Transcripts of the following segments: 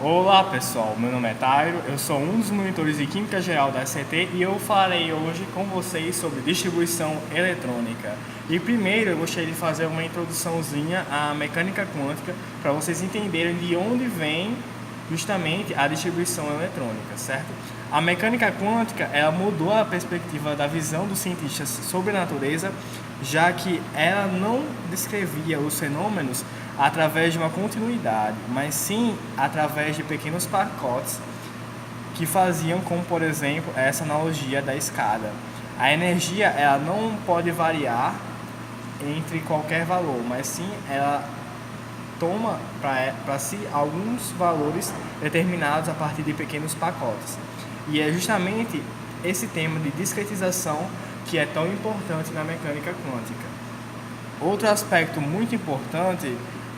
Olá pessoal, meu nome é Tairo, eu sou um dos monitores de Química Geral da SCT e eu falarei hoje com vocês sobre distribuição eletrônica. E primeiro eu gostaria de fazer uma introduçãozinha à mecânica quântica para vocês entenderem de onde vem justamente a distribuição eletrônica, certo? A mecânica quântica ela mudou a perspectiva da visão dos cientistas sobre a natureza, já que ela não descrevia os fenômenos através de uma continuidade, mas sim através de pequenos pacotes que faziam, como por exemplo essa analogia da escada. A energia ela não pode variar entre qualquer valor, mas sim ela toma para si alguns valores determinados a partir de pequenos pacotes. E é justamente esse tema de discretização que é tão importante na mecânica quântica. Outro aspecto muito importante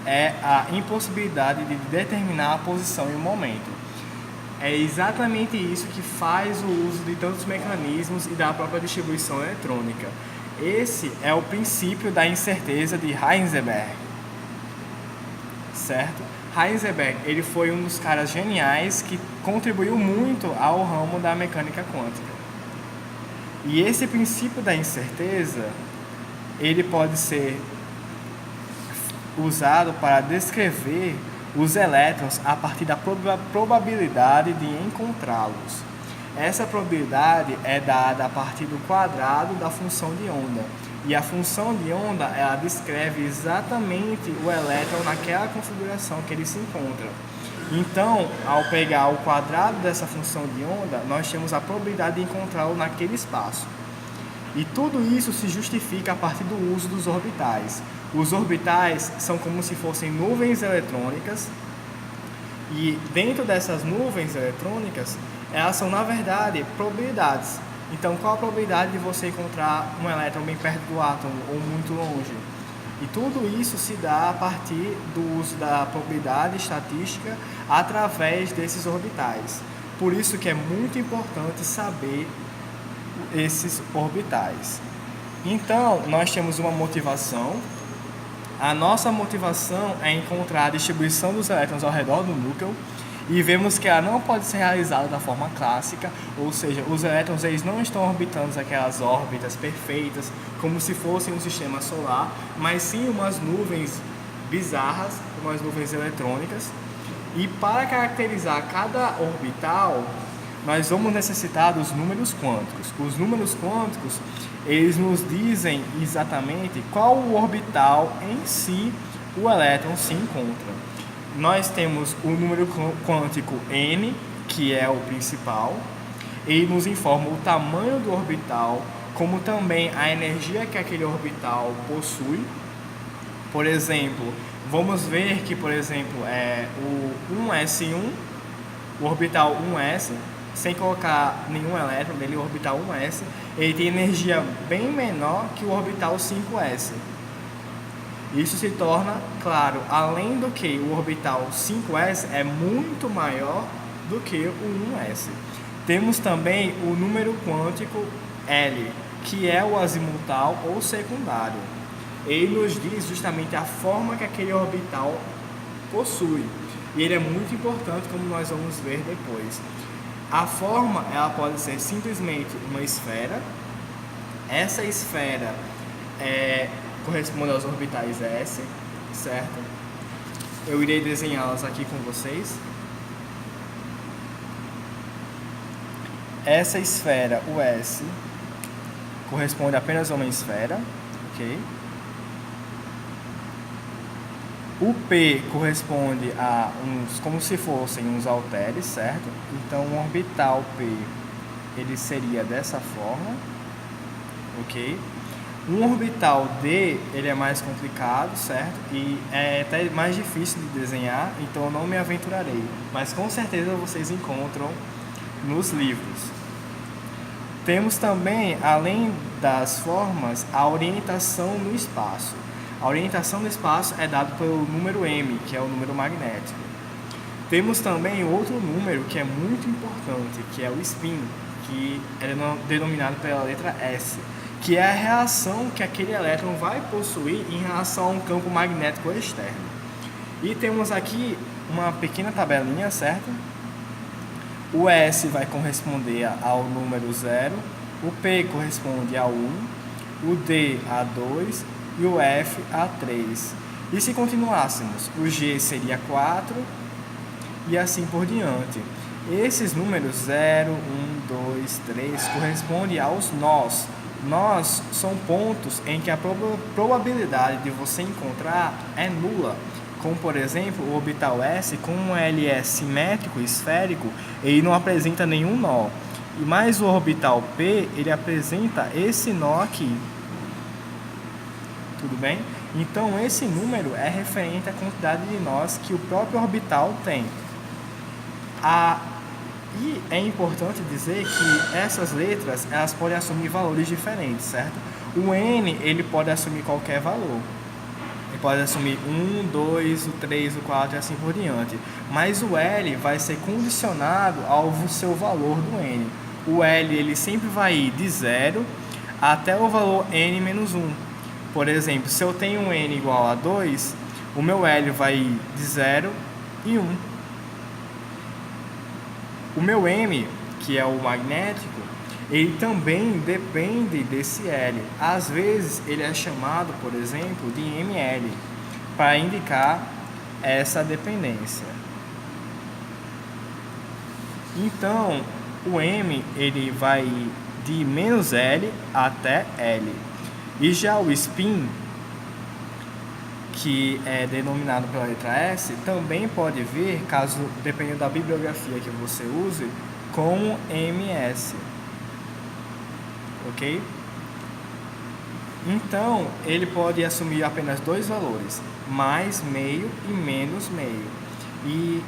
é a impossibilidade de determinar a posição e o momento. É exatamente isso que faz o uso de tantos mecanismos e da própria distribuição eletrônica. Esse é o princípio da incerteza de Heisenberg, certo? Heisenberg ele foi um dos caras geniais que contribuiu muito ao ramo da mecânica quântica. E esse princípio da incerteza ele pode ser usado para descrever os elétrons a partir da probabilidade de encontrá-los. Essa probabilidade é dada a partir do quadrado da função de onda. E a função de onda ela descreve exatamente o elétron naquela configuração que ele se encontra. Então, ao pegar o quadrado dessa função de onda, nós temos a probabilidade de encontrá-lo naquele espaço. E tudo isso se justifica a partir do uso dos orbitais. Os orbitais são como se fossem nuvens eletrônicas e dentro dessas nuvens eletrônicas, elas são na verdade probabilidades. Então, qual a probabilidade de você encontrar um elétron bem perto do átomo ou muito longe? E tudo isso se dá a partir do uso da probabilidade estatística através desses orbitais. Por isso que é muito importante saber esses orbitais. Então, nós temos uma motivação. A nossa motivação é encontrar a distribuição dos elétrons ao redor do núcleo e vemos que ela não pode ser realizada da forma clássica, ou seja, os elétrons eles não estão orbitando aquelas órbitas perfeitas como se fossem um sistema solar, mas sim umas nuvens bizarras, umas nuvens eletrônicas. E para caracterizar cada orbital, nós vamos necessitar dos números quânticos. Os números quânticos, eles nos dizem exatamente qual o orbital em si o elétron se encontra. Nós temos o número quântico n, que é o principal, ele nos informa o tamanho do orbital, como também a energia que aquele orbital possui. Por exemplo, vamos ver que, por exemplo, o 1s1, o orbital 1s, sem colocar nenhum elétron nele, o orbital 1s, ele tem energia bem menor que o orbital 5s. Isso se torna claro, além do que o orbital 5s é muito maior do que o 1s. Temos também o número quântico L, que é o azimutal ou secundário. Ele nos diz justamente a forma que aquele orbital possui. E ele é muito importante, como nós vamos ver depois. A forma ela pode ser simplesmente uma esfera. Essa esfera corresponde aos orbitais S, certo? Eu irei desenhá-las aqui com vocês. Essa esfera, o S, corresponde apenas a uma esfera, ok? O P corresponde a como se fossem uns halteres, certo? Então, o orbital P, ele seria dessa forma, ok? Um orbital D, ele é mais complicado, certo? E é até mais difícil de desenhar, então eu não me aventurarei. Mas com certeza vocês encontram nos livros. Temos também, além das formas, a orientação no espaço. A orientação no espaço é dada pelo número m, que é o número magnético. Temos também outro número que é muito importante, que é o spin, que é denominado pela letra S, que é a reação que aquele elétron vai possuir em relação a um campo magnético externo. E temos aqui uma pequena tabelinha, certo? O S vai corresponder ao número 0, o P corresponde a 1, o D a 2 e o F a 3. E se continuássemos, o G seria 4 e assim por diante. Esses números 0, 1, 2, 3 correspondem aos nós. Nós são pontos em que a probabilidade de você encontrar é nula. Como, por exemplo, o orbital S, como ele é simétrico, esférico, ele não apresenta nenhum nó. E mais o orbital P, ele apresenta esse nó aqui. Tudo bem? Então, esse número é referente à quantidade de nós que o próprio orbital tem. E é importante dizer que essas letras, elas podem assumir valores diferentes, certo? O N, ele pode assumir qualquer valor. Ele pode assumir 1, 2, o 3, o 4 e assim por diante. Mas o L vai ser condicionado ao seu valor do N. O L, ele sempre vai ir de 0 até o valor N menos 1. Por exemplo, se eu tenho um N igual a 2, o meu L vai ir de 0 e 1. O meu M, que é o magnético, ele também depende desse L. Às vezes ele é chamado, por exemplo, de ML, para indicar essa dependência. Então, o M ele vai de menos L até L. E já o spin, que é denominado pela letra S, também pode vir, caso dependendo da bibliografia que você use, como MS. Ok? Então, ele pode assumir apenas dois valores, mais meio e menos meio. E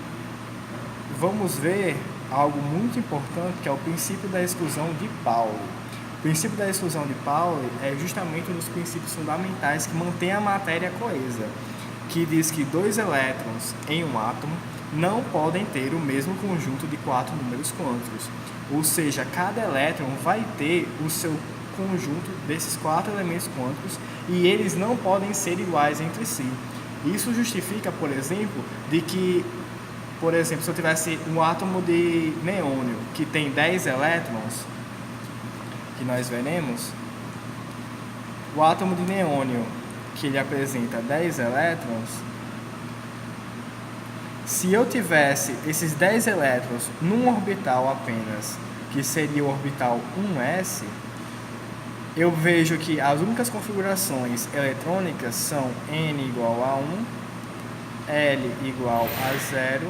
vamos ver algo muito importante, que é o princípio da exclusão de Pauli. O princípio da exclusão de Pauli é justamente um dos princípios fundamentais que mantém a matéria coesa, que diz que dois elétrons em um átomo não podem ter o mesmo conjunto de 4 números quânticos. Ou seja, cada elétron vai ter o seu conjunto desses 4 elementos quânticos e eles não podem ser iguais entre si. Isso justifica, por exemplo, de que, por exemplo, se eu tivesse um átomo de neônio que tem 10 elétrons, que nós veremos, o átomo de neônio que ele apresenta 10 elétrons, se eu tivesse esses 10 elétrons num orbital apenas, que seria o orbital 1s, eu vejo que as únicas configurações eletrônicas são N igual a 1, L igual a 0,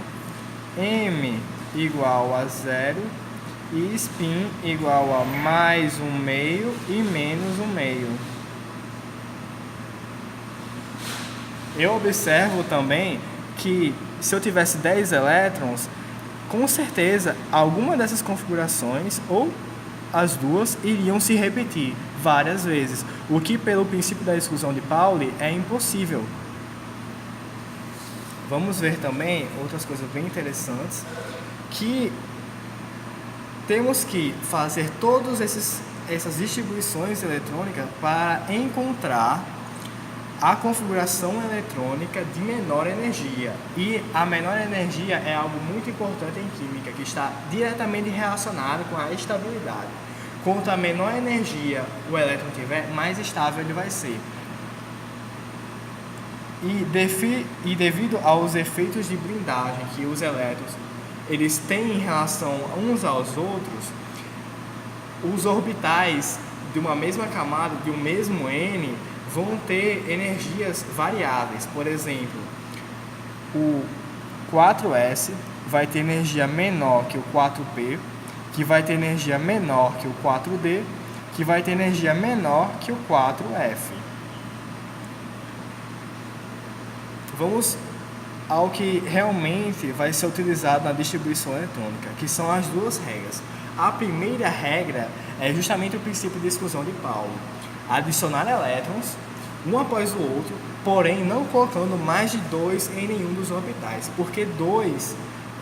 M igual a 0 e spin igual a mais 1 meio e menos 1 meio. Eu observo também que se eu tivesse 10 elétrons, com certeza alguma dessas configurações ou as duas iriam se repetir várias vezes, o que pelo princípio da exclusão de Pauli é impossível. Vamos ver também outras coisas bem interessantes, que temos que fazer todas essas distribuições eletrônicas para encontrar a configuração eletrônica de menor energia. E a menor energia é algo muito importante em química, que está diretamente relacionado com a estabilidade. Quanto a menor energia o elétron tiver, mais estável ele vai ser. E devido aos efeitos de blindagem que os elétrons eles têm em relação uns aos outros, os orbitais de uma mesma camada, de um mesmo N, vão ter energias variáveis. Por exemplo, o 4s vai ter energia menor que o 4p, que vai ter energia menor que o 4d, que vai ter energia menor que o 4f. Vamos ao que realmente vai ser utilizado na distribuição eletrônica, que são as duas regras. A primeira regra é justamente o princípio de exclusão de Pauli. Adicionar elétrons, um após o outro, porém não colocando mais de 2 em nenhum dos orbitais, porque 2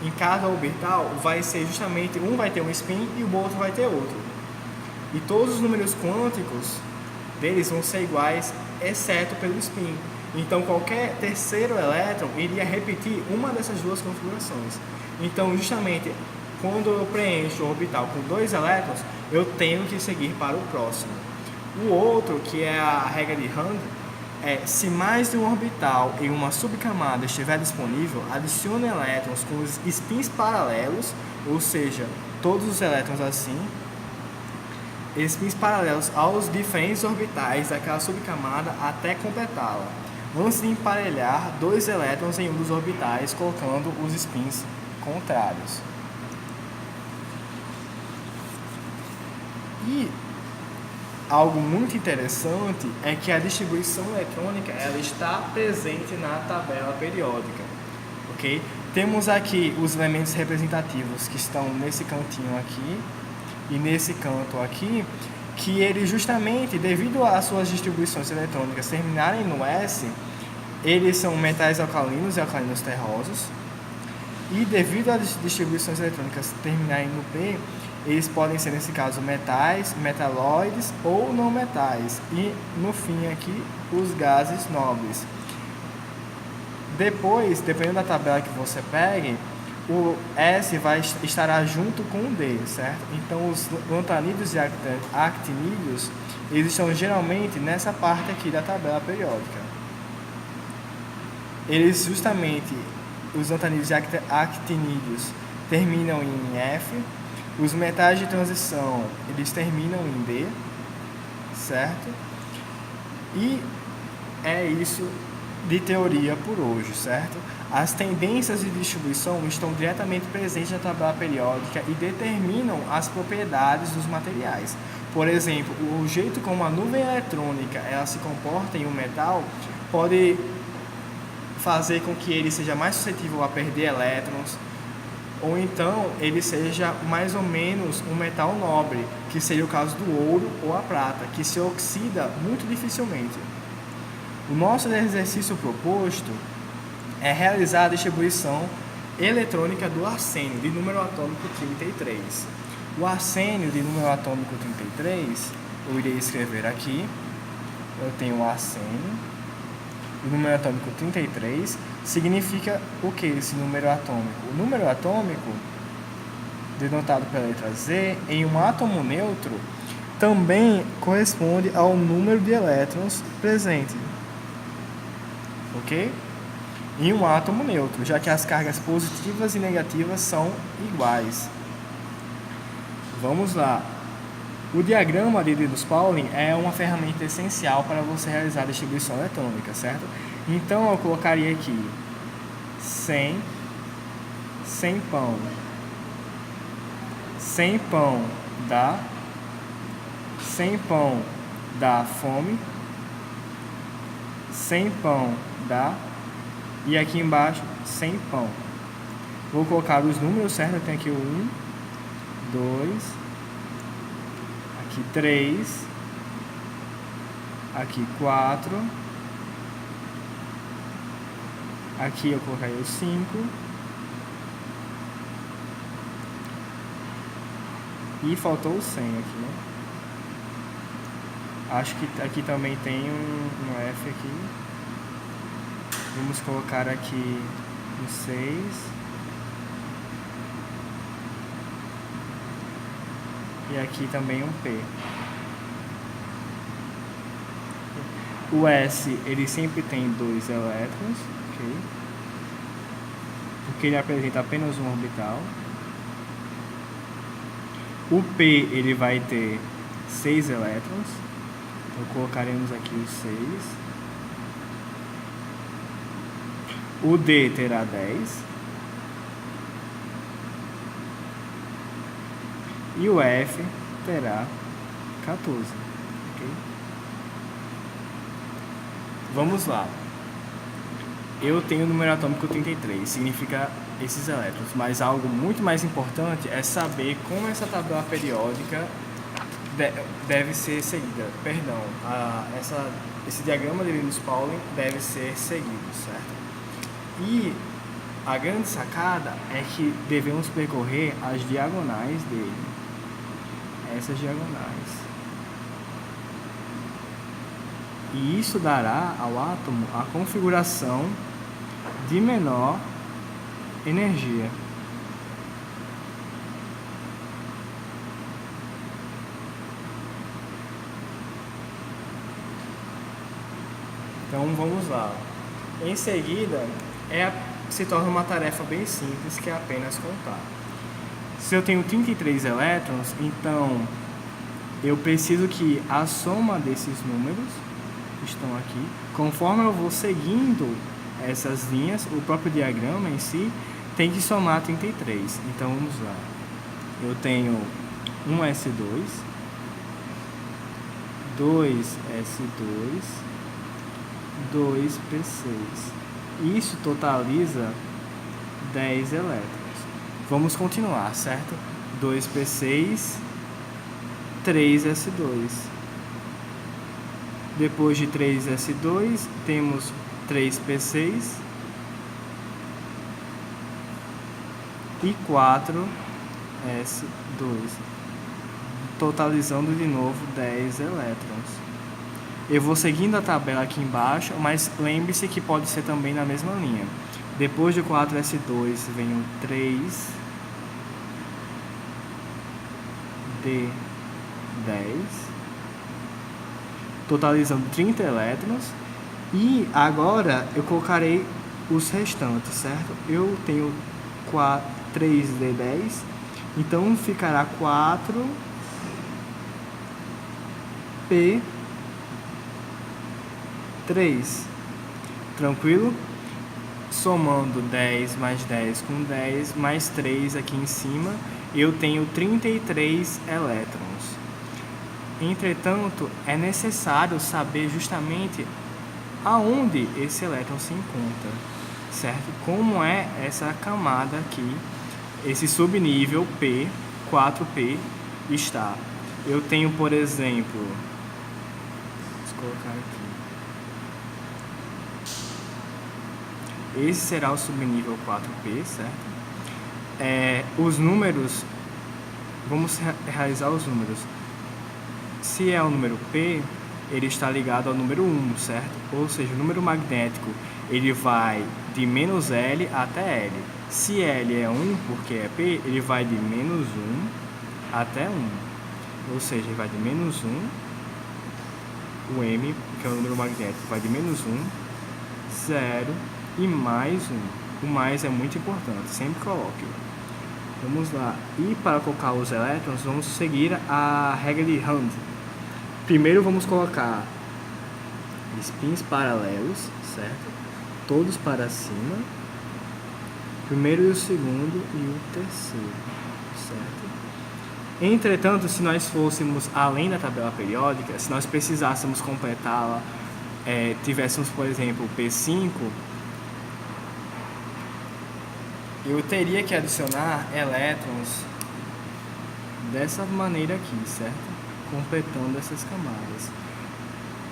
em cada orbital vai ser justamente, um vai ter um spin e o outro vai ter outro. E todos os números quânticos deles vão ser iguais, exceto pelo spin. Então, qualquer terceiro elétron iria repetir uma dessas duas configurações. Então, justamente, quando eu preencho o orbital com 2 elétrons, eu tenho que seguir para o próximo. O outro, que é a regra de Hund, é se mais de um orbital em uma subcamada estiver disponível, adicione elétrons com os spins paralelos, ou seja, todos os elétrons assim, spins paralelos aos diferentes orbitais daquela subcamada até completá-la, antes de emparelhar 2 elétrons em um dos orbitais, colocando os spins contrários. E algo muito interessante é que a distribuição eletrônica ela está presente na tabela periódica, ok? Temos aqui os elementos representativos que estão nesse cantinho aqui e nesse canto aqui, que eles justamente, devido às suas distribuições eletrônicas terminarem no S, eles são metais alcalinos e alcalinos terrosos, e devido às distribuições eletrônicas terminarem no P, eles podem ser, nesse caso, metais, metalóides ou não metais. E, no fim, aqui, os gases nobres. Depois, dependendo da tabela que você pegue, o S estará junto com o D, certo? Então, os lantanídeos e actinídeos, eles estão geralmente nessa parte aqui da tabela periódica. Eles, justamente, os lantanídeos e actinídeos terminam em F. Os metais de transição, eles terminam em D, certo? E é isso de teoria por hoje, certo? As tendências de distribuição estão diretamente presentes na tabela periódica e determinam as propriedades dos materiais. Por exemplo, o jeito como a nuvem eletrônica ela se comporta em um metal pode fazer com que ele seja mais suscetível a perder elétrons, ou então ele seja mais ou menos um metal nobre, que seria o caso do ouro ou a prata, que se oxida muito dificilmente. O nosso exercício proposto é realizar a distribuição eletrônica do arsênio, de número atômico 33. O arsênio de número atômico 33, eu irei escrever aqui, eu tenho o arsênio, o número atômico 33, significa o que esse número atômico? O número atômico, denotado pela letra Z, em um átomo neutro, também corresponde ao número de elétrons presente, ok? Em um átomo neutro, já que as cargas positivas e negativas são iguais. Vamos lá. O diagrama de Linus-Pauling é uma ferramenta essencial para você realizar a distribuição eletrônica, certo? Então, eu colocaria aqui 100 pão. 100 pão dá fome. 100 pão dá. E aqui embaixo, 100 pão. Vou colocar os números, certo? Eu tenho aqui o 1, 2, aqui 3, aqui 4, aqui eu coloquei o 5 e faltou o 100 aqui, né? Acho que aqui também tem um F aqui. Vamos colocar aqui o 6. E aqui também um P. O S, ele sempre tem 2 elétrons, ok? Porque ele apresenta apenas um orbital. O P, ele vai ter 6 elétrons. Então, colocaremos aqui os 6. O D terá 10. E o F terá 14. Okay? Vamos lá. Eu tenho o número atômico 33, significa esses elétrons. Mas algo muito mais importante é saber como essa tabela periódica deve ser seguida. Perdão, esse diagrama de Linus-Pauling deve ser seguido, certo? E a grande sacada é que devemos percorrer as diagonais dele. Essas diagonais. E isso dará ao átomo a configuração de menor energia. Então vamos lá. Em seguida, se torna uma tarefa bem simples, que é apenas contar. Se eu tenho 33 elétrons, então eu preciso que a soma desses números que estão aqui, conforme eu vou seguindo essas linhas, o próprio diagrama em si tem que somar 33. Então vamos lá. Eu tenho um S2, 2S2, 2P6. Isso totaliza 10 elétrons. Vamos continuar, certo? 2P6, 3S2. Depois de 3S2, temos 3P6 e 4S2, totalizando de novo 10 elétrons. Eu vou seguindo a tabela aqui embaixo, mas lembre-se que pode ser também na mesma linha. Depois de 4S2 vem o 3D10, totalizando 30 elétrons. E agora eu colocarei os restantes, certo? Eu tenho 3D10, então ficará 4P3. Tranquilo? Somando 10 mais 10 com 10 mais 3 aqui em cima, eu tenho 33 elétrons. Entretanto, é necessário saber justamente aonde esse elétron se encontra, certo? Como é essa camada aqui, esse subnível P, 4P, está. Eu tenho, por exemplo, vou colocar aqui. Esse será o subnível 4P, certo? Os números, vamos realizar os números. Se é o número P, ele está ligado ao número 1, certo? Ou seja, o número magnético, ele vai de menos L até L. Se L é 1, porque é P, ele vai de menos 1 até 1. Ou seja, ele vai de menos 1, o M, que é o número magnético, vai de menos 1, 0 e mais 1. O mais é muito importante, sempre coloque. Vamos lá. E para colocar os elétrons, vamos seguir a regra de Hund. Primeiro vamos colocar spins paralelos, certo? Todos para cima. Primeiro e o segundo e o terceiro, certo? Entretanto, se nós fôssemos além da tabela periódica, se nós precisássemos completá-la, tivéssemos, por exemplo, o P5, eu teria que adicionar elétrons dessa maneira aqui, certo? Completando essas camadas.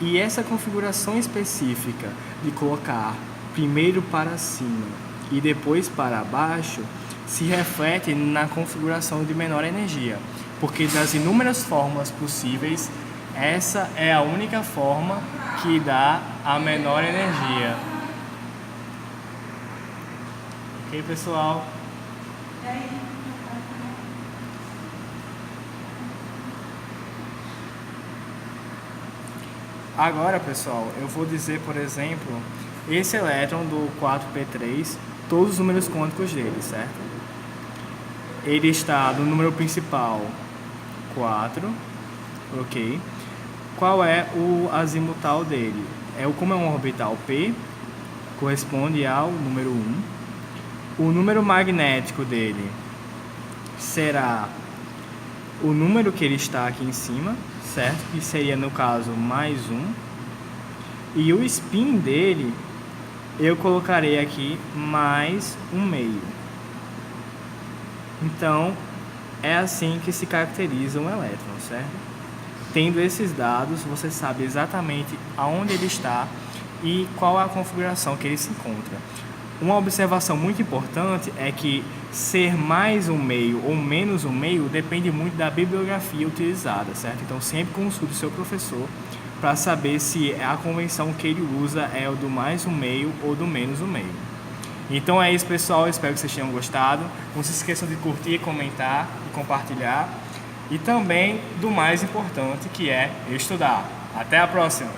E essa configuração específica de colocar primeiro para cima e depois para baixo se reflete na configuração de menor energia, porque das inúmeras formas possíveis, essa é a única forma que dá a menor energia. Ok, pessoal? Agora, pessoal, eu vou dizer, por exemplo, esse elétron do 4P3, todos os números quânticos dele, certo? Ele está no número principal 4, ok? Qual é o azimutal dele? Como é um orbital P, corresponde ao número 1. O número magnético dele será o número que ele está aqui em cima, certo? Que seria, no caso, mais 1. E o spin dele, eu colocarei aqui mais 1/2. Então, é assim que se caracteriza um elétron, certo? Tendo esses dados, você sabe exatamente aonde ele está e qual é a configuração que ele se encontra. Uma observação muito importante é que ser mais 1/2 ou menos 1/2 depende muito da bibliografia utilizada, certo? Então sempre consulte o seu professor para saber se a convenção que ele usa é o do mais 1/2 ou do menos 1/2. Então é isso, pessoal. Espero que vocês tenham gostado. Não se esqueçam de curtir, comentar e compartilhar. E também do mais importante, que é estudar. Até a próxima!